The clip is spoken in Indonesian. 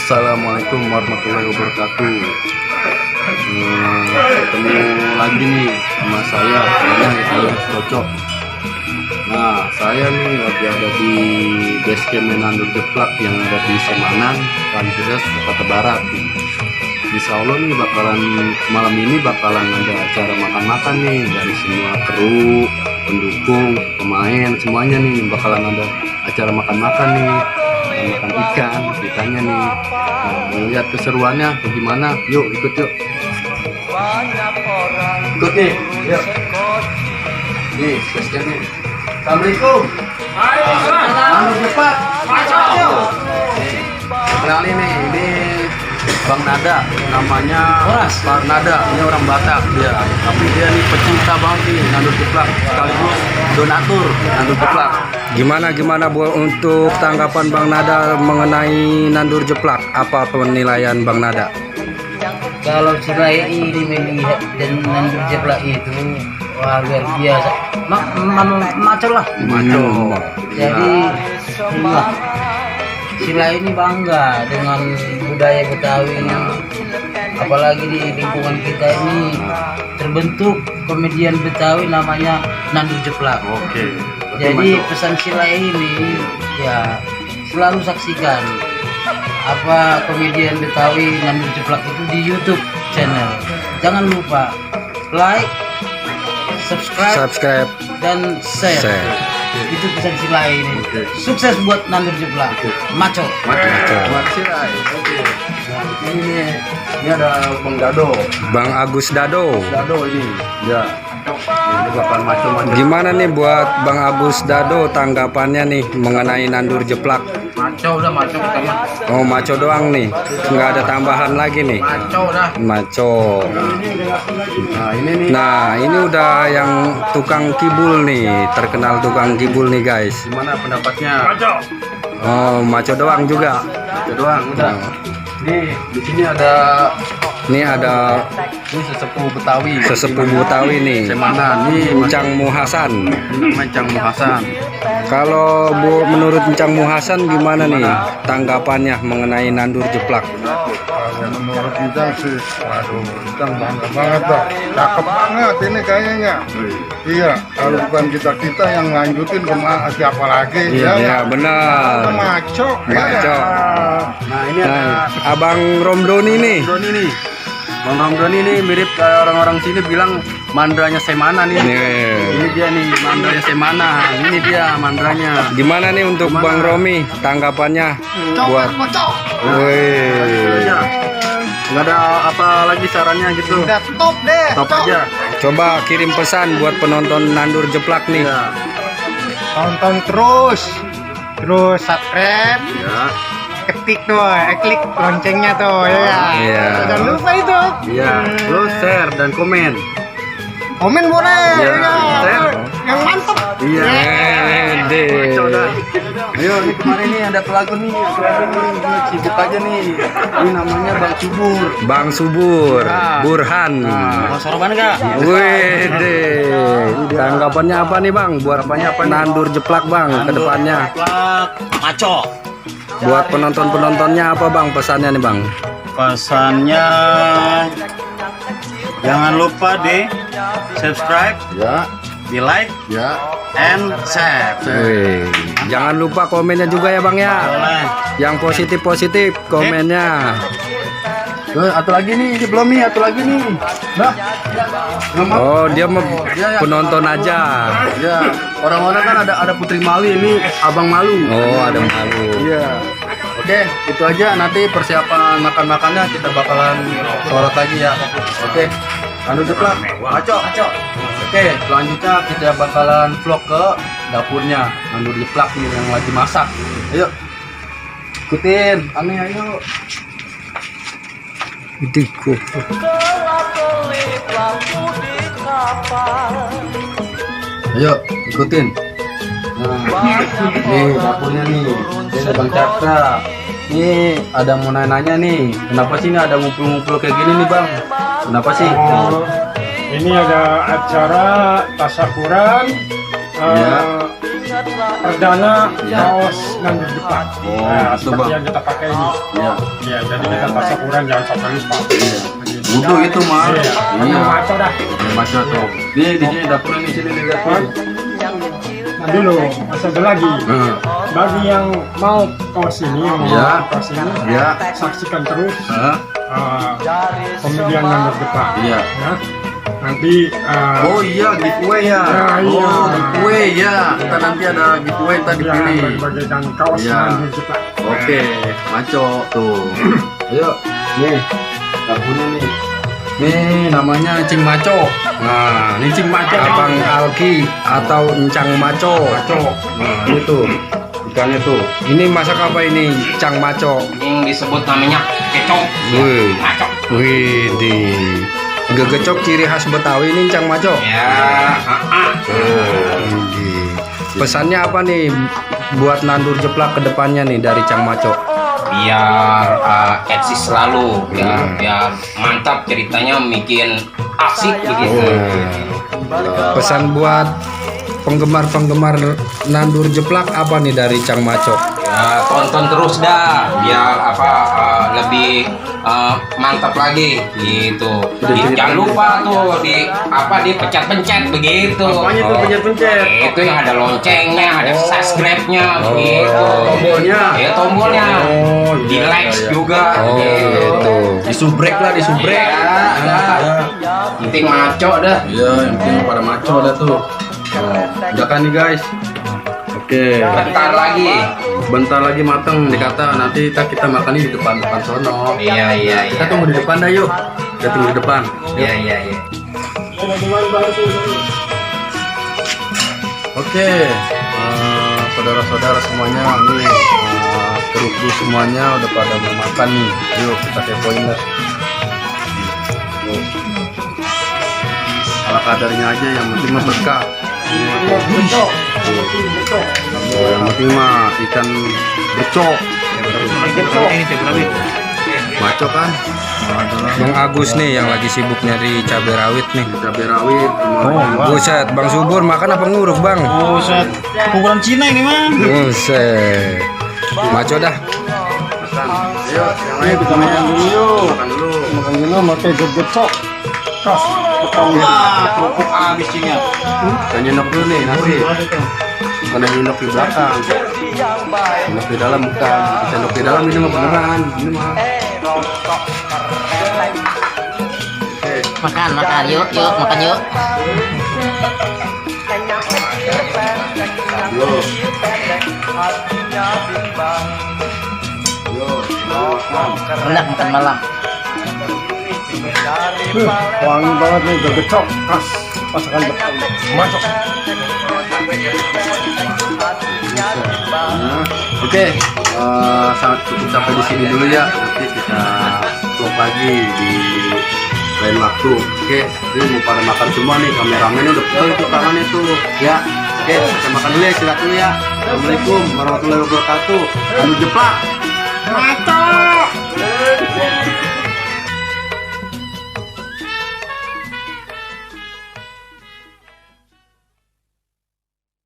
Assalamualaikum warahmatullahi wabarakatuh. Ketemu lagi nih sama saya Cocok. Nah, saya nih lagi ada di base camp Nandur Jeplak yang ada di Semanan, Kalideres, Jakarta Barat. Insya Allah nih malam ini bakalan ada acara makan-makan nih dari semua kru, pendukung, pemain, semuanya nih bakalan ada acara makan-makan nih. Makan ikannya nih. Nah, lihat keseruannya bagaimana? Yuk ikut yuk. Ikut nih. Yuk. Nih, spesial nih. Assalamualaikum. Waalaikumsalam. Cepat. Kenalin nih, ini Bang Nada, namanya Bang Nada. Ini orang Batak dia, tapi dia nih pecinta banget nih nandur jeplak, sekaligus donatur nandur jeplak. Gimana Bu untuk tanggapan Bang Nada mengenai nandur jeplak? Apa penilaian Bang Nada? Kalau saya ini melihat dan nandur jeplak itu wah, luar biasa. Macam lah. Jadi sila ini bangga dengan budaya Betawi. Apalagi di lingkungan kita ini terbentuk komedian Betawi namanya nandur jeplak. Oke. Jadi pesan sila ini ya selalu saksikan apa komedian Betawi nandur jeplak itu di YouTube channel. Jangan lupa like, subscribe dan share. Itu pesan sila ini. Sukses buat nandur jeplak. Maco. Makasih lah. Oke. Nah, ini ada Bang Dado. Bang Agus Dado. Dado ini. Ya. Ini bakal macam-macam. Gimana nih buat Bang Agus Dado tanggapannya nih mengenai nandur jeplak? Maco udah maco pertama. Oh, maco doang nih. Nggak ada tambahan lagi nih. Maco udah. Maco. Nah, ini nih. Nah, ini udah yang tukang kibul nih, terkenal tukang kibul nih guys. Gimana pendapatnya? Maco. Oh, maco doang juga. Maco doang udah. Nih, di sini ada ini sesepuh Betawi. Sesepuh Betawi nih. Semanan nih Encang Muhasan. Ini namanya Encang Muhasan. Kalau menurut Encang Muhasan gimana nih tanggapannya mengenai nandur jeplak? Menurut Encang sih, waduh, Encang bangga banget dah, cakep banget ini kayaknya. Iya, kalau bukan kita yang lanjutin siapa lagi? Iya, benar. Maco. Maco. Nah, ini ada Abang Romdoni nih. Romdoni nih. Bang Romdoni nih mirip kayak orang-orang sini bilang mandranya Semana nih. Ini dia nih mandranya Semana. Ini dia mandranya. Gimana nih untuk Bang Romi tanggapannya buat? Wih. Nggak ada apa lagi sarannya gitu. Udah top deh. Top aja. Coba kirim pesan buat penonton nandur jeplak nih. Ya. Tonton terus subscribe. Ya. Ketik tuh, klik loncengnya tuh ya. Iya. Jangan lupa itu. Iya. Terus share dan komen. Komen boleh. Iya, Ya. share. Yang mantap. Iya. Deh. Coba. Ayo, ini kemarin nih ada pelaku nih, sibuk aja nih. Ini namanya Bang Subur. Bang Subur, Burhan. Soroban enggak? Wih deh. Tanggapannya apa nih Bang? Buat nandur jeplak Bang ke depannya? Maco. Buat penonton-penontonnya apa Bang pesannya nih Bang? Pesannya jangan lupa di subscribe, Ya, di like, ya. and share. Wih, jangan lupa komennya juga ya Bang ya. Boleh. Yang positif-positif komennya. Atau lagi nih, ini belum nih, atau lagi nih. Nah, Oh, dia mau penonton aja. ya, orang-orang kan ada Putri Mali, ini Abang Malu. Oh, ada malu. Iya. Oke, itu aja. Nanti persiapan makan-makannya kita bakalan sorot lagi ya. Oke. Nandur jeplak. Maco. Oke, selanjutnya kita bakalan vlog ke dapurnya nandur jeplak nih yang lagi masak. Ayo. Ikutin. Aneh ayo. Diku. Ayo, ikutin. Nah, nih dapurnya nih. Ini ada Bang Cakra. Nih ada mau nanya nih. Kenapa sih ini ada ngumpul-ngumpul kayak gini nih Bang? Kenapa sih? Ini ada acara tasakuran. Iya. perdana kaos nandur jeplak. Oh, Nah, itu, seperti Bang. yang kita pakai ini. Iya. Ya, jadi kita pasang ukuran jangan sampai lupa. Wudhu itu mah. Iya. Iya. Maco dah. Macam tuh. Nih di sini dapurnya di sini lihat tuh. Nah dulu, masih ada lagi. Nah, Bagi yang mau kaos ini, yang mau Iya. kaos ini, ya. saksikan terus Hah? komedian nandur jeplak. Iya. Ya. Nanti Oh iya, giveaway ya. Ya, iya. Oh, giveaway ya. Kita nanti ada giveaway tadi yang pilih. bagian kaos Iya. nandur jeplak. Oke, maco tuh. Ayo, nih dapurnya nih. Nih namanya Cing Maco. Nah, ini Cing Maco. Abang Alki atau Encang Maco. Nah, ini tuh ikannya tuh. Ini masak apa ini Cang Maco? Yang disebut namanya kecok. Wih, Macok. wih di gegecok ciri khas Betawi ini Cang Maco. Ya, Widih. Pesannya apa nih buat nandur jeplak ke depannya nih dari Cang Maco? biar eksis selalu ya, biar mantap ceritanya, bikin asik begitu. Pesan buat penggemar-penggemar nandur jeplak apa nih dari Cang Maco? Ya, tonton terus dah biar lebih mantap lagi gitu. Jangan lupa tuh dipencet-pencet begitu. Apanya tuh pencet-pencet? Itu yang ada loncengnya, ada subscribe-nya begitu. Tombolnya. Ya tombolnya. Oh, Di iya, like iya. juga Oh gitu. gitu. Disubrek lah, disubrek. Ya, penting maco dah. Iya, yang penting pada maco dah tuh. Udah kan nih guys. Oke. Bentar lagi mateng dikata, nanti kita makan di depan sono. Iya. Kita tunggu di depan dah yuk. Kita tunggu di depan. Iya. Oke, saudara-saudara semuanya nih, kru semuanya udah pada mau makan nih. Yuk kita kepoin dah. Ala kadarnya aja, yang penting mah berkah. Yang penting mah ikan becok. Maco kan? Bang Agus nih yang lagi sibuk nyari cabai rawit nih. Cabai rawit. Buset, Bang Subur makan apa nguruk Bang? Buset, kuburan Cina ini mah. Buset. Maco dah. Ayo, yang lain kita makan dulu yuk. Makan dulu. Makan dulu pakai gegecok. Kaos. Wah, kerupuk habis ini. Kita nyendok dulu nih nasi. Bukan nyendok di belakang. Nyendok di dalam bukan. Kita nyendok di dalam ini mah beneran. Ini mah. Makan yuk makan yuk. Yuk. Yuk, makan. Enak makan malam. Wangi banget nih gegecok. Kas. Masakan masuk. Nah, oke, sangat cukup sampai di sini dulu ya. Nanti kita vlog lagi di lain waktu. Oke, ini mau pada makan semua nih. Kameramennya udah pegal itu tangannya tuh. Ya, oke, kita makan dulu ya. Silakan ya. Assalamualaikum warahmatullahi wabarakatuh. Nandur jeplak. Maco.